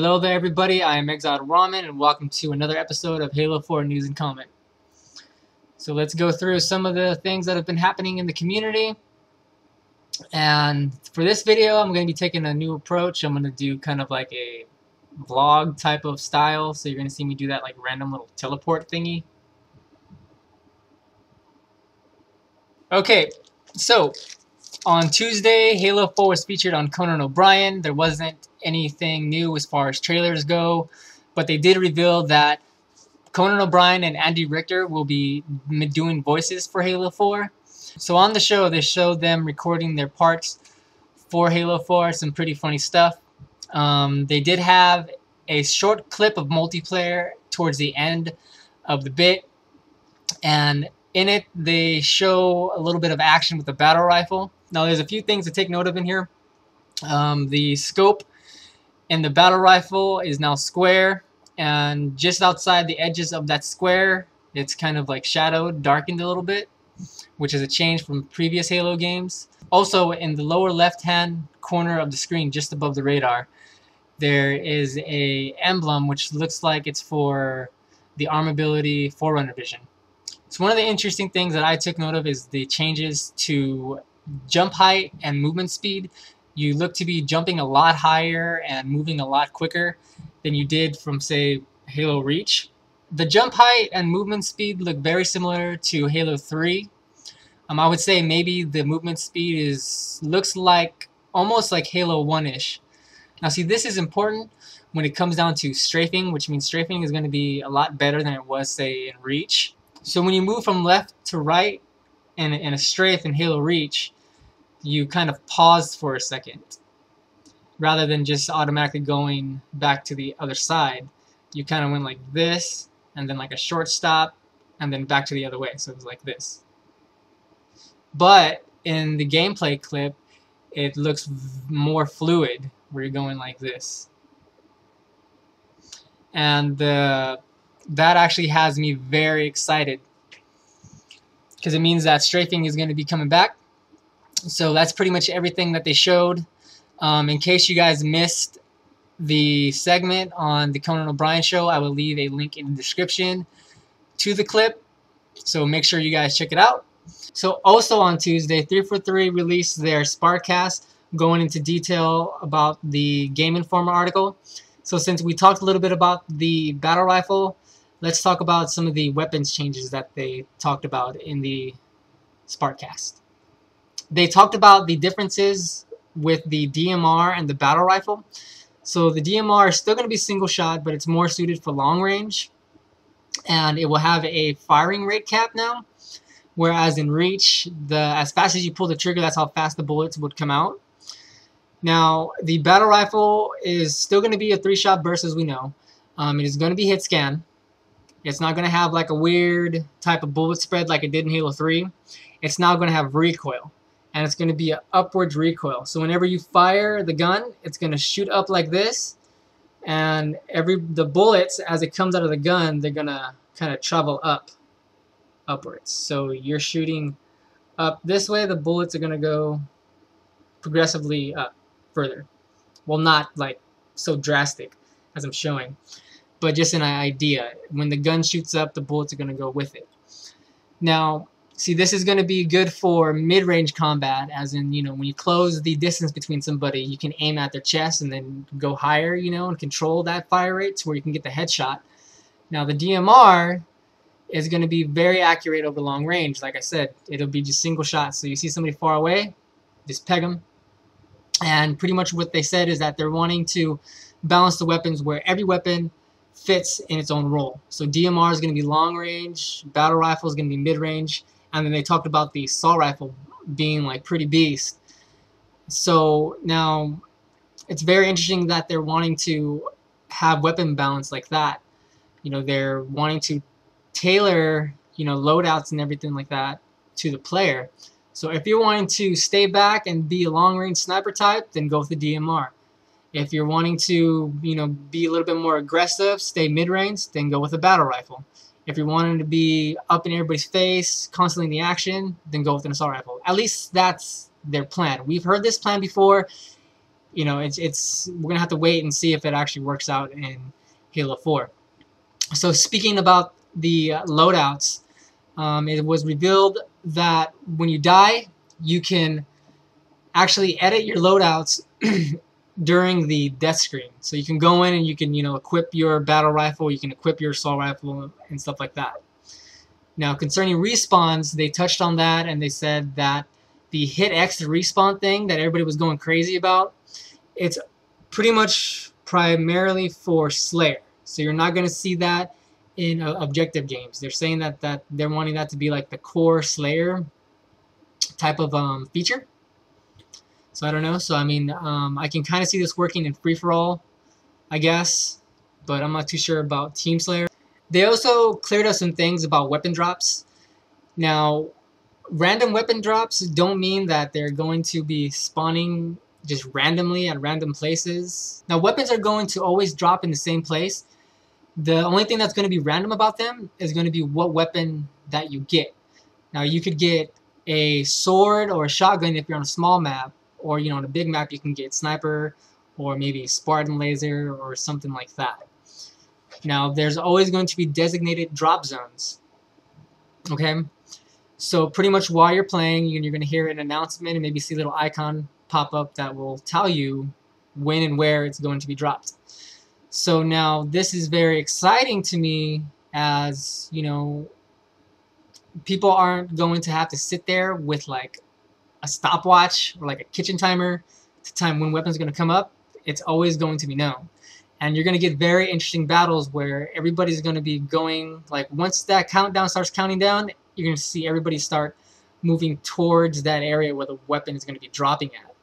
Hello there everybody, I am Exiled Ramen and welcome to another episode of Halo 4 News and Comment. So let's go through some of the things that have been happening in the community. And for this video I'm going to be taking a new approach. I'm going to do kind of like a vlog type of style. So you're going to see me do that like random little teleport thingy. Okay, so on Tuesday, Halo 4 was featured on Conan O'Brien. There wasn't anything new as far as trailers go, but they did reveal that Conan O'Brien and Andy Richter will be doing voices for Halo 4. So on the show, they showed them recording their parts for Halo 4, some pretty funny stuff. They did have a short clip of multiplayer towards the end of the bit, and in it, they show a little bit of action with the battle rifle. Now, there's a few things to take note of in here. The scope in the battle rifle is now square, and just outside the edges of that square, it's kind of like shadowed, darkened a little bit, which is a change from previous Halo games. Also, in the lower left-hand corner of the screen, just above the radar, there is a emblem which looks like it's for the Armability Forerunner Vision. So one of the interesting things that I took note of is the changes to jump height and movement speed. You look to be jumping a lot higher and moving a lot quicker than you did from, say, Halo Reach. The jump height and movement speed look very similar to Halo 3. I would say maybe the movement speed looks like almost like Halo 1-ish. Now see, this is important when it comes down to strafing, which means strafing is going to be a lot better than it was, say, in Reach. So when you move from left to right in a strafe in Halo Reach, you kind of pause for a second. Rather than just automatically going back to the other side, you kind of went like this, and then like a short stop, and then back to the other way. So it was like this. But in the gameplay clip, it looks more fluid, where you're going like this. And that actually has me very excited, because it means that strafing is going to be coming back. So that's pretty much everything that they showed. In case you guys missed the segment on the Conan O'Brien show, I will leave a link in the description to the clip, so make sure you guys check it out. So also on Tuesday, 343 released their Sparkcast, going into detail about the Game Informer article. So since we talked a little bit about the battle rifle, let's talk about some of the weapons changes that they talked about in the Sparkcast. They talked about the differences with the DMR and the battle rifle. So the DMR is still going to be single shot, but it's more suited for long range. And it will have a firing rate cap now. Whereas in Reach, as fast as you pull the trigger, that's how fast the bullets would come out. Now, the battle rifle is still going to be a 3-shot burst, as we know. It is going to be hit scan. It's not going to have like a weird type of bullet spread like it did in Halo 3. It's now going to have recoil. And it's going to be an upwards recoil. So whenever you fire the gun, it's going to shoot up like this. And the bullets, as it comes out of the gun, they're going to kind of travel upwards. So you're shooting up this way, the bullets are going to go progressively up further. Well, not like so drastic as I'm showing, but just an idea. When the gun shoots up, the bullets are going to go with it. Now, see, this is going to be good for mid-range combat, as in, you know, when you close the distance between somebody, you can aim at their chest and then go higher, you know, and control that fire rate to where you can get the headshot. Now, the DMR is going to be very accurate over long range. Like I said, it'll be just single shots. So you see somebody far away, just peg them. And pretty much what they said is that they're wanting to balance the weapons where every weapon fits in its own role. So DMR is going to be long range, battle rifle is going to be mid range, and then they talked about the assault rifle being like pretty beast. So now it's very interesting that they're wanting to have weapon balance like that. You know, they're wanting to tailor, you know, loadouts and everything like that to the player. So if you're wanting to stay back and be a long-range sniper type, then go with the DMR. If you're wanting to, you know, be a little bit more aggressive, stay mid-range, then go with a battle rifle. If you're wanting to be up in everybody's face, constantly in the action, then go with an assault rifle. At least that's their plan. We've heard this plan before. you know, it's we're gonna have to wait and see if it actually works out in Halo 4. So speaking about the loadouts, it was revealed that when you die, you can actually edit your loadouts during the death screen. So you can go in and you can, you know, equip your battle rifle, you can equip your assault rifle and stuff like that. Now concerning respawns, they touched on that and they said that the hit X respawn thing that everybody was going crazy about, it's pretty much primarily for Slayer. So you're not going to see that in objective games. They're saying that they're wanting that to be like the core Slayer type of feature. So I don't know. So I mean, I can kind of see this working in free-for-all, I guess, but I'm not too sure about Team Slayer. They also cleared up some things about weapon drops. Now, random weapon drops don't mean that they're going to be spawning just randomly at random places. Now, weapons are going to always drop in the same place. The only thing that's going to be random about them is going to be what weapon that you get. Now, you could get a sword or a shotgun if you're on a small map, or, you know, on a big map you can get sniper or maybe Spartan laser or something like that. Now, there's always going to be designated drop zones. Okay? So pretty much while you're playing, you're going to hear an announcement and maybe see a little icon pop up that will tell you when and where it's going to be dropped. So now this is very exciting to me, as, you know, people aren't going to have to sit there with like a stopwatch or like a kitchen timer to time when weapons are going to come up. It's always going to be known. And you're going to get very interesting battles where everybody's going to be going, like, once that countdown starts counting down, you're going to see everybody start moving towards that area where the weapon is going to be dropping at.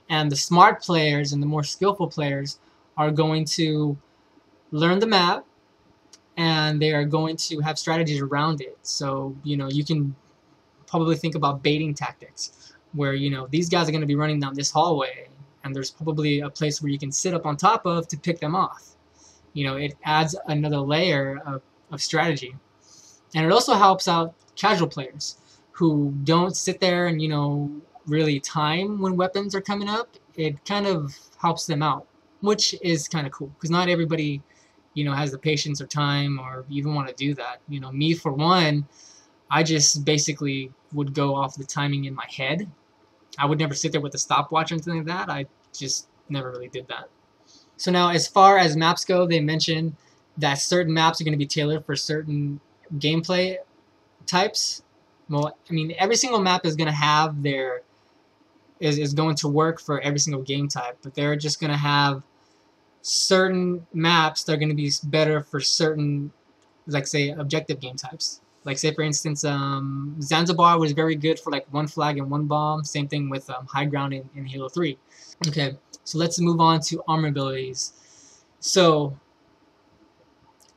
And the smart players and the more skillful players are going to learn the map, and they are going to have strategies around it. So, you know, you can probably think about baiting tactics, where, you know, these guys are going to be running down this hallway, and there's probably a place where you can sit up on top of to pick them off. You know, it adds another layer of strategy. And it also helps out casual players who don't sit there and, you know, really time when weapons are coming up. It kind of helps them out, which is kind of cool, because not everybody, you know, has the patience or time or even want to do that. You know, me for one, I just basically would go off the timing in my head. I would never sit there with a stopwatch or anything like that. I just never really did that. So now, as far as maps go, they mentioned that certain maps are going to be tailored for certain gameplay types. Well, I mean, every single map is going to have their is going to work for every single game type, but they're just going to have certain maps that are going to be better for certain, like, say, objective game types. Like, say, for instance, Zanzibar was very good for, like, one flag and one bomb. Same thing with high ground in Halo 3. Okay, so let's move on to armor abilities. So,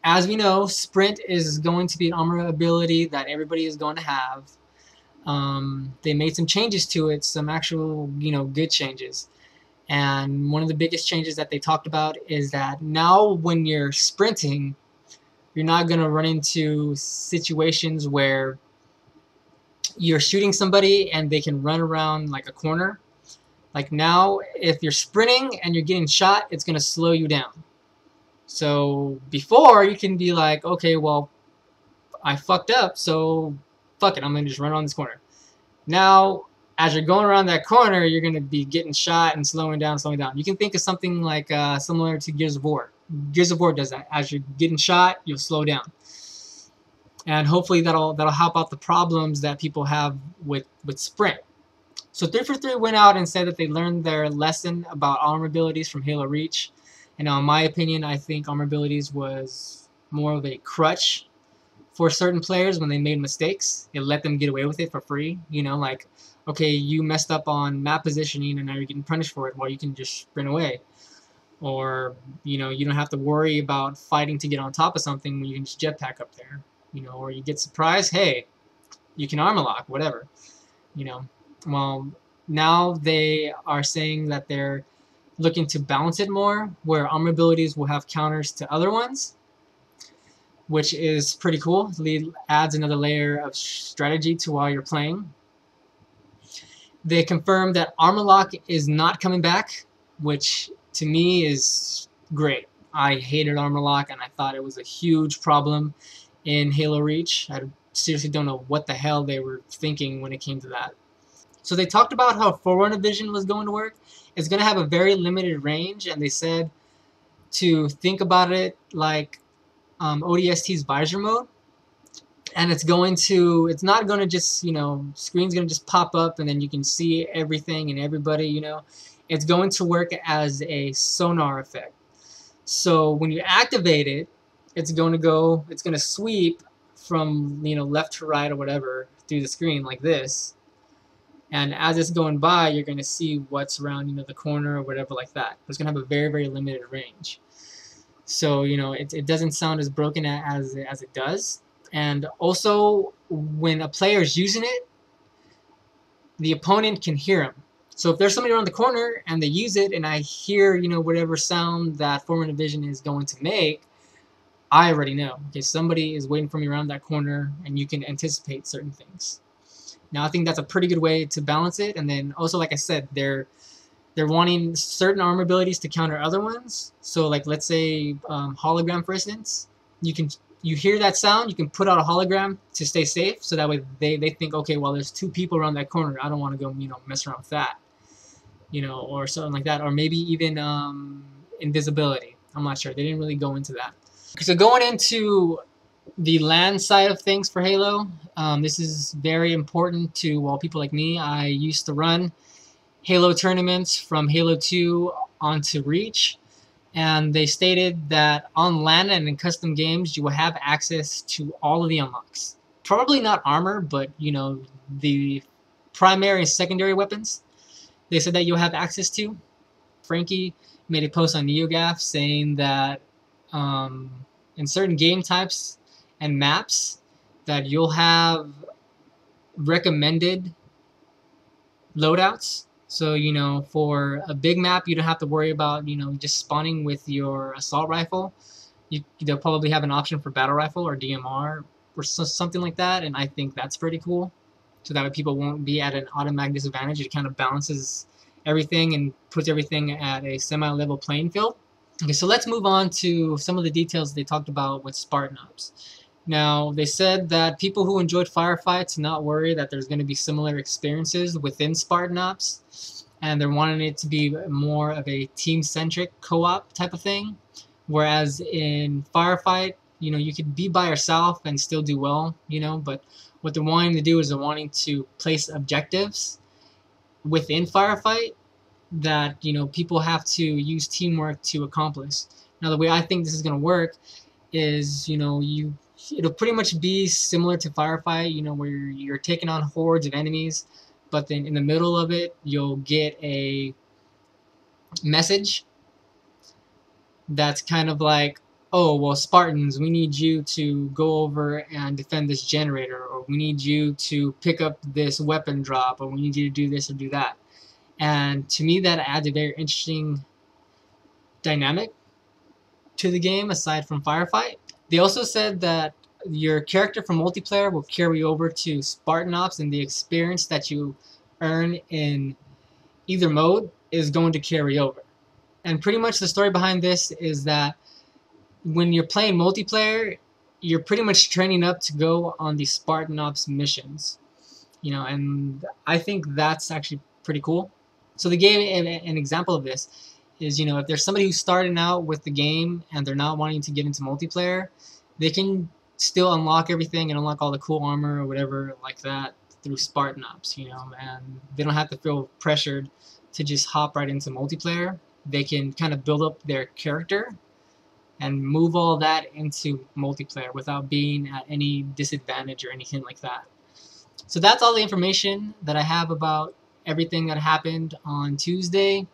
as we know, Sprint is going to be an armor ability that everybody is going to have. They made some changes to it, some actual, you know, good changes. And one of the biggest changes that they talked about is that now when you're sprinting, you're not going to run into situations where you're shooting somebody and they can run around like a corner. Like, now, if you're sprinting and you're getting shot, it's going to slow you down. So before, you can be like, okay, well, I fucked up, so fuck it, I'm going to just run around this corner. Now, as you're going around that corner, you're going to be getting shot and slowing down. You can think of something like similar to Gears of War. Gears of War does that. As you're getting shot, you'll slow down. And hopefully that'll help out the problems that people have with Sprint. So 343 went out and said that they learned their lesson about armor abilities from Halo Reach. And now, in my opinion, I think armor abilities was more of a crutch for certain players when they made mistakes. It let them get away with it for free. You know, like, okay, you messed up on map positioning and now you're getting punished for it. Well, you can just sprint away. Or, you know, you don't have to worry about fighting to get on top of something when you can just jetpack up there. You know, or you get surprised, hey, you can armor lock, whatever. You know, well, now they are saying that they're looking to balance it more, where armor abilities will have counters to other ones, which is pretty cool. It adds another layer of strategy to while you're playing. They confirmed that armor lock is not coming back. which to me is great. I hated armor lock, and I thought it was a huge problem in Halo Reach. I seriously don't know what the hell they were thinking when it came to that. So they talked about how Forerunner Vision was going to work. It's going to have a very limited range, and they said to think about it like ODST's visor mode. And it's not going to just, screen's going to just pop up and then you can see everything and everybody, It's going to work as a sonar effect. So when you activate it, it's going to sweep from, left to right or whatever through the screen like this. And as it's going by, you're going to see what's around, the corner or whatever like that. It's going to have a very, very limited range. So, it doesn't sound as broken as it does. And also, when a player is using it, the opponent can hear him. So if there's somebody around the corner and they use it and I hear, whatever sound that Forerunner Vision is going to make, I already know. Okay, somebody is waiting for me around that corner and you can anticipate certain things. Now, I think that's a pretty good way to balance it. And then also, like I said, they're wanting certain armor abilities to counter other ones. So, like, let's say hologram, for instance. You hear that sound, you can put out a hologram to stay safe. So that way they think, okay, well, there's 2 people around that corner. I don't want to go, mess around with that, or something like that. Or maybe even invisibility. I'm not sure. They didn't really go into that. So going into the LAN side of things for Halo, this is very important to people like me. I used to run Halo tournaments from Halo 2 onto Reach, and they stated that on LAN and in custom games you will have access to all of the unlocks. Probably not armor, but the primary and secondary weapons they said that you'll have access to. Frankie made a post on NeoGAF saying that in certain game types and maps that you'll have recommended loadouts. So, for a big map, you don't have to worry about, just spawning with your assault rifle. They'll probably have an option for battle rifle or DMR or something like that, and I think that's pretty cool. So that way people won't be at an automatic disadvantage. It kind of balances everything and puts everything at a semi-level playing field. Okay, so let's move on to some of the details they talked about with Spartan Ops. Now, they said that people who enjoyed firefights not worry that there's going to be similar experiences within Spartan Ops, and they're wanting it to be more of a team-centric co-op type of thing, whereas in firefight, you could be by yourself and still do well, but what they're wanting to do is they're wanting to place objectives within firefight that, people have to use teamwork to accomplish. Now, the way I think this is going to work is, it'll pretty much be similar to firefight, where you're taking on hordes of enemies, but then in the middle of it, you'll get a message that's kind of like, oh, well, Spartans, we need you to go over and defend this generator, or we need you to pick up this weapon drop, or we need you to do this or do that. And to me, that adds a very interesting dynamic to the game aside from firefight. They also said that your character from multiplayer will carry over to Spartan Ops, and the experience that you earn in either mode is going to carry over. And pretty much the story behind this is that when you're playing multiplayer, you're pretty much training up to go on the Spartan Ops missions. And I think that's actually pretty cool. So they gave an example of this is, if there's somebody who's starting out with the game and they're not wanting to get into multiplayer, they can still unlock everything and unlock all the cool armor or whatever like that through Spartan Ops, and they don't have to feel pressured to just hop right into multiplayer. They can kind of build up their character and move all that into multiplayer without being at any disadvantage or anything like that. So that's all the information that I have about everything that happened on Tuesday.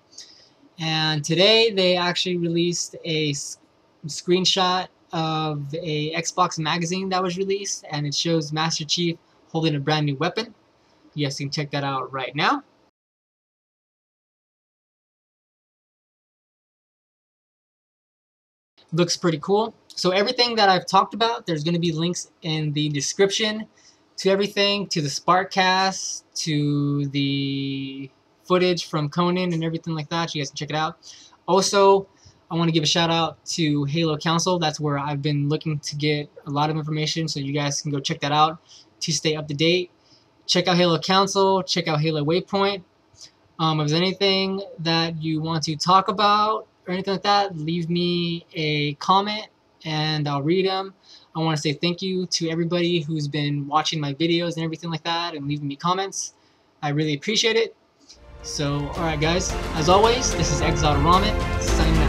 And today they actually released a screenshot of a Xbox magazine that was released, and it shows Master Chief holding a brand new weapon. You guys can check that out right now. Looks pretty cool. So everything that I've talked about, there's going to be links in the description to everything, to the Sparkcast, to the footage from Conan and everything like that. You guys can check it out. Also, I want to give a shout out to Halo Council. That's where I've been looking to get a lot of information, so you guys can go check that out to stay up to date. Check out Halo Council. Check out Halo Waypoint. If there's anything that you want to talk about or anything like that, leave me a comment and I'll read them. I want to say thank you to everybody who's been watching my videos and everything like that and leaving me comments. I really appreciate it. So, alright guys, as always, this is Exiled Ramen, signing